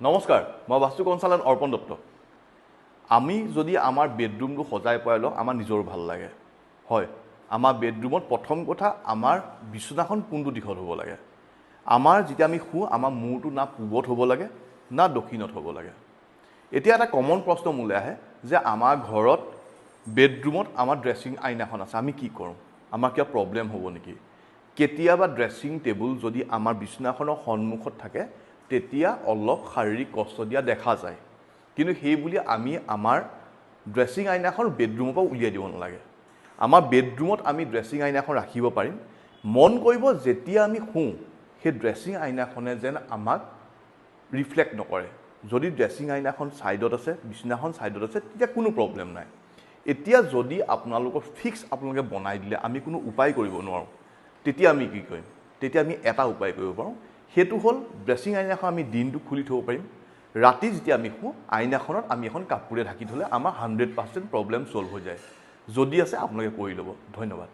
নমস্কাৰ, মই বাস্তু কনসালটেন্ট অৰ্পণ দত্ত। আমি যদি আমাৰ বেডৰুমটো সজাই পৰাই লওঁ আমাৰ নিজৰ ভাল লাগে। হয়, আমাৰ বেডৰুমত প্ৰথম কথা আমাৰ বিছনাখন কোনটো দিশত হ'ব লাগে। আমাৰ যেতিয়া আমি শুওঁ আমাৰ মূৰটো না পূবত হ'ব লাগে না দক্ষিণত হ'ব লাগে। এতিয়া এটা কমন প্ৰশ্ন মোলৈ আহে যে আমাৰ ঘৰত বেডৰুমত আমাৰ ড্ৰেছিং আইনাখন আছে, আমি কি কৰোঁ? আমাৰ কিবা প্ৰব্লেম হ'ব নেকি? কেতিয়াবা ড্ৰেছিং টেবুল যদি আমাৰ বিছনাখনৰ সন্মুখত থাকে তেতিয়া অলপ শাৰীৰিক কষ্ট দিয়া দেখা যায়, কিন্তু সেই বুলি আমি আমাৰ ড্ৰেছিং আইনাখন বেডৰুমৰ পৰা উলিয়াই দিব নালাগে। আমাৰ বেডৰুমত আমি ড্ৰেছিং আইনাখন ৰাখিব পাৰিম। মন কৰিব যেতিয়া আমি শুওঁ সেই ড্ৰেছিং আইনাখনে যেন আমাক ৰিফ্লেক্ট নকৰে। যদি ড্ৰেছিং আইনাখন ছাইডত আছে, বিছনাখন ছাইডত আছে, তেতিয়া কোনো প্ৰব্লেম নাই। এতিয়া যদি আপোনালোকৰ ফিক্স আপোনালোকে বনাই দিলে আমি কোনো উপায় কৰিব নোৱাৰোঁ, তেতিয়া আমি কি কৰিম? তেতিয়া আমি এটা উপায় কৰিব পাৰোঁ, সেইটো হ'ল ড্ৰেছিং আইনাখন আমি দিনটো খুলি থ'ব পাৰিম। ৰাতি যেতিয়া আমি শুওঁ আইনাখনত আমি এখন কাপোৰে ঢাকি থ'লে আমাৰ 100% প্ৰব্লেম ছল্ভ হৈ যায়। যদি আছে আপোনালোকে কৰি ল'ব। ধন্যবাদ।